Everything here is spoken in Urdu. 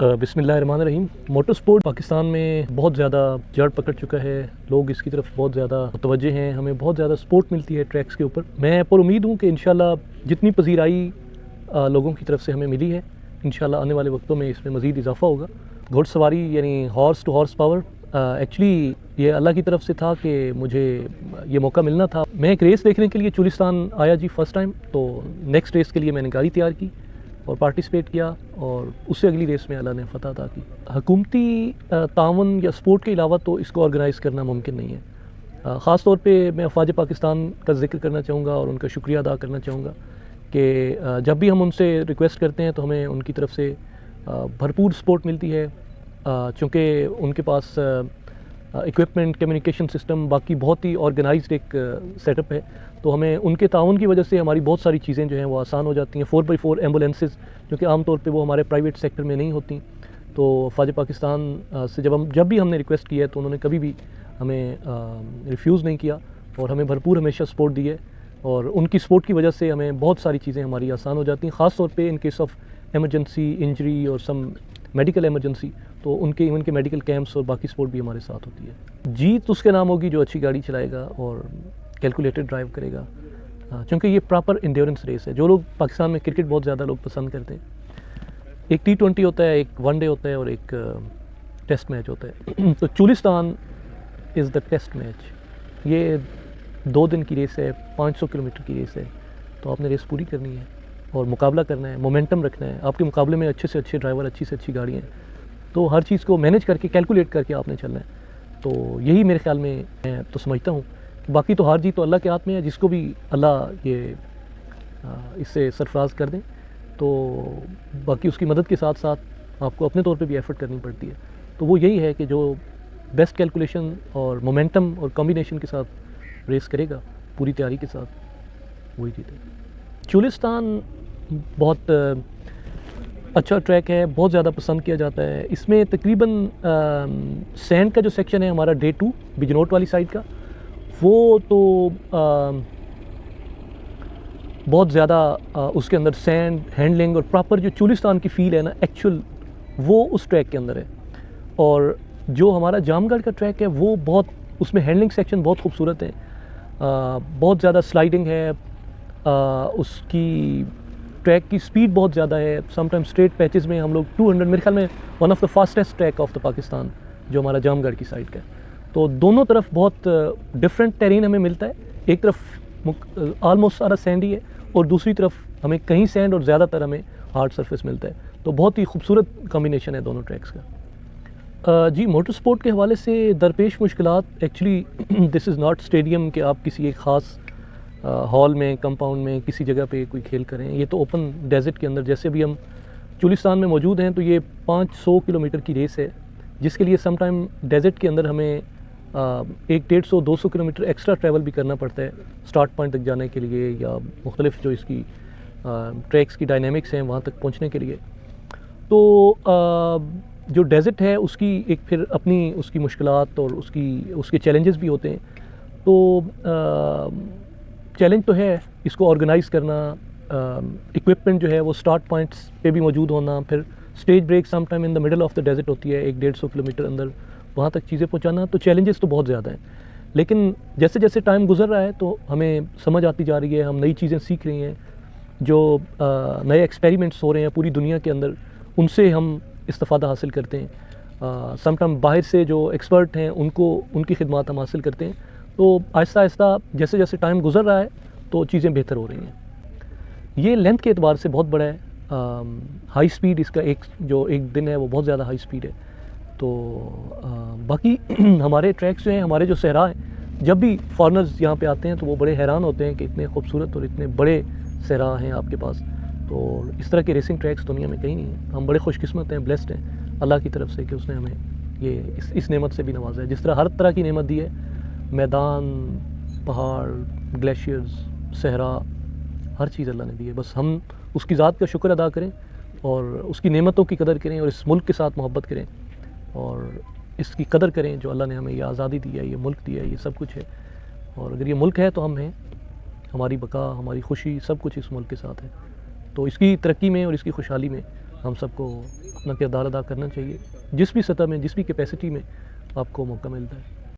بسم اللہ الرحمن الرحیم۔ موٹر سپورٹ پاکستان میں بہت زیادہ جڑ پکڑ چکا ہے، لوگ اس کی طرف بہت زیادہ متوجہ ہیں، ہمیں بہت زیادہ سپورٹ ملتی ہے ٹریکس کے اوپر۔ میں پر امید ہوں کہ انشاءاللہ جتنی پذیرائی لوگوں کی طرف سے ہمیں ملی ہے، انشاءاللہ آنے والے وقتوں میں اس میں مزید اضافہ ہوگا۔ گھوڑ سواری یعنی horse to horse power actually یہ اللہ کی طرف سے تھا کہ مجھے یہ موقع ملنا تھا۔ میں ایک ریس دیکھنے کے لیے چولستان آیا جی فرسٹ ٹائم، تو نیکسٹ ریس کے لیے میں نے گاڑی تیار کی اور پارٹیسپیٹ کیا، اور اس سے اگلی ریس میں اللہ نے فتح عطا کی۔ حکومتی تعاون یا سپورٹ کے علاوہ تو اس کو آرگنائز کرنا ممکن نہیں ہے۔ خاص طور پہ میں افواج پاکستان کا ذکر کرنا چاہوں گا اور ان کا شکریہ ادا کرنا چاہوں گا کہ جب بھی ہم ان سے ریکویسٹ کرتے ہیں تو ہمیں ان کی طرف سے بھرپور سپورٹ ملتی ہے، چونکہ ان کے پاس اکوپمنٹ، کمیونیکیشن سسٹم، باقی بہت ہی آرگنائزڈ ایک سیٹ اپ ہے، تو ہمیں ان کے تعاون کی وجہ سے ہماری بہت ساری چیزیں جو ہیں وہ آسان ہو جاتی ہیں۔ 4x4 ایمبولینسز جو کہ عام طور پہ وہ ہمارے پرائیویٹ سیکٹر میں نہیں ہوتی، تو افواج پاکستان سے جب بھی ہم نے ریکویسٹ کی ہے تو انہوں نے کبھی بھی ہمیں ریفیوز نہیں کیا اور ہمیں بھرپور ہمیشہ سپورٹ دی ہے، اور ان کی سپورٹ کی وجہ سے ہمیں بہت ساری چیزیں ہماری آسان ہو جاتی ہیں، خاص طور پہ in case of emergency, injury اور سم میڈیکل ایمرجنسی، تو ان کے میڈیکل کیمپس اور باقی سپورٹ بھی ہمارے ساتھ ہوتی ہے۔ جیت اس کے نام ہوگی جو اچھی گاڑی چلائے گا اور کیلکولیٹڈ ڈرائیو کرے گا، چونکہ یہ پراپر انڈیورنس ریس ہے۔ جو لوگ پاکستان میں کرکٹ بہت زیادہ لوگ پسند کرتے ہیں، ایک T20 ہوتا ہے، ایک ون ڈے ہوتا ہے اور ایک ٹیسٹ میچ ہوتا ہے، تو چولستان از دا ٹیسٹ میچ۔ یہ 2 دن کی ریس ہے، 500 کلومیٹر کی ریس ہے، تو آپ نے ریس پوری کرنی ہے اور مقابلہ کرنا ہے، مومنٹم رکھنا ہے۔ آپ کے مقابلے میں اچھے سے اچھے ڈرائیور، اچھی سے اچھی گاڑیاں ہیں، تو ہر چیز کو مینیج کر کے، کیلکولیٹ کر کے آپ نے چلنا ہے۔ تو یہی میرے خیال میں تو سمجھتا ہوں، باقی تو ہار جیت تو اللہ کے ہاتھ میں ہے، جس کو بھی اللہ یہ اس سے سرفراز کر دیں، تو باقی اس کی مدد کے ساتھ ساتھ آپ کو اپنے طور پہ بھی ایفرٹ کرنی پڑتی ہے۔ تو وہ یہی ہے کہ جو بیسٹ کیلکولیشن اور مومنٹم اور کمبینیشن کے ساتھ ریس کرے گا پوری تیاری کے ساتھ، وہی جیتے گا۔ چولستان بہت اچھا ٹریک ہے، بہت زیادہ پسند کیا جاتا ہے۔ اس میں تقریباً سینڈ کا جو سیکشن ہے ہمارا Day 2 بجنوٹ والی سائڈ کا، وہ تو بہت زیادہ اس کے اندر سینڈ ہینڈلنگ اور پراپر جو چولستان کی فیل ہے نا ایکچول، وہ اس ٹریک کے اندر ہے۔ اور جو ہمارا جام گڑھ کا ٹریک ہے وہ بہت، اس میں ہینڈلنگ سیکشن بہت خوبصورت ہے، بہت زیادہ سلائڈنگ ہے، اس کی ٹریک کی سپیڈ بہت زیادہ ہے۔ سم ٹائم اسٹریٹ پیچز میں ہم لوگ 200، میرے خیال میں one of the fastest track of the Pakistan جو ہمارا جام گڑھ کی سائڈ کا ہے۔ تو دونوں طرف بہت ڈفرینٹ ٹیرین ہمیں ملتا ہے، ایک طرف آلموسٹ سارا سینڈی ہے اور دوسری طرف ہمیں کہیں سینڈ اور زیادہ تر ہمیں ہارڈ سرفیس ملتا ہے، تو بہت ہی خوبصورت کمبینیشن ہے دونوں ٹریکس کا۔ جی موٹر سپورٹ کے حوالے سے درپیش مشکلات، actually this is not stadium کہ آپ کسی ایک خاص ہال میں، کمپاؤنڈ میں، کسی جگہ پہ کوئی کھیل کریں، یہ تو اوپن ڈیزرٹ کے اندر، جیسے بھی ہم چولستان میں موجود ہیں تو یہ 500 کلومیٹر کی ریس ہے، جس کے لیے سم ٹائم ڈیزرٹ کے اندر ہمیں 150-200 کلومیٹر ایکسٹرا ٹریول بھی کرنا پڑتا ہے سٹارٹ پوائنٹ تک جانے کے لیے، یا مختلف جو اس کی ٹریکس کی ڈائنامکس ہیں وہاں تک پہنچنے کے لیے۔ تو جو ڈیزرٹ ہے اس کی ایک پھر اپنی اس کی مشکلات اور اس کے چیلنجز بھی ہوتے ہیں، تو چیلنج تو ہے اس کو آرگنائز کرنا، اکوپمنٹ جو ہے وہ سٹارٹ پوائنٹس پہ بھی موجود ہونا، پھر stage break some time in the middle of the desert ہوتی ہے 150 کلومیٹر اندر، وہاں تک چیزیں پہنچانا، تو چیلنجز تو بہت زیادہ ہیں۔ لیکن جیسے جیسے ٹائم گزر رہا ہے تو ہمیں سمجھ آتی جا رہی ہے، ہم نئی چیزیں سیکھ رہے ہیں، جو نئے ایکسپیریمنٹس ہو رہے ہیں پوری دنیا کے اندر، ان سے ہم استفادہ حاصل کرتے ہیں۔ سم ٹائم باہر سے جو ایکسپرٹ ہیں ان کی خدمات ہم حاصل کرتے ہیں، تو آہستہ آہستہ جیسے جیسے ٹائم گزر رہا ہے تو چیزیں بہتر ہو رہی ہیں۔ یہ لینتھ کے اعتبار سے بہت بڑا ہے، ہائی سپیڈ اس کا جو ایک دن ہے وہ بہت زیادہ ہائی سپیڈ ہے۔ تو باقی ہمارے ٹریکس جو ہیں، ہمارے جو صحرا ہیں، جب بھی فارنرز یہاں پہ آتے ہیں تو وہ بڑے حیران ہوتے ہیں کہ اتنے خوبصورت اور اتنے بڑے صحرا ہیں آپ کے پاس، تو اس طرح کے ریسنگ ٹریکس دنیا میں کہیں نہیں ہیں۔ ہم بڑے خوش قسمت ہیں، بلیسڈ ہیں اللہ کی طرف سے کہ اس نے ہمیں یہ اس نعمت سے بھی نوازا ہے، جس طرح ہر طرح کی نعمت دی ہے، میدان، پہاڑ، گلیشیئرز، صحرا، ہر چیز اللہ نے دی ہے۔ بس ہم اس کی ذات کا شکر ادا کریں اور اس کی نعمتوں کی قدر کریں اور اس ملک کے ساتھ محبت کریں اور اس کی قدر کریں جو اللہ نے ہمیں یہ آزادی دی ہے، یہ ملک دیا ہے، یہ سب کچھ ہے، اور اگر یہ ملک ہے تو ہم ہیں، ہماری بقا، ہماری خوشی، سب کچھ اس ملک کے ساتھ ہے۔ تو اس کی ترقی میں اور اس کی خوشحالی میں ہم سب کو اپنا کردار ادا کرنا چاہیے، جس بھی سطح میں، جس بھی کیپیسٹی میں آپ کو موقع ملتا ہے۔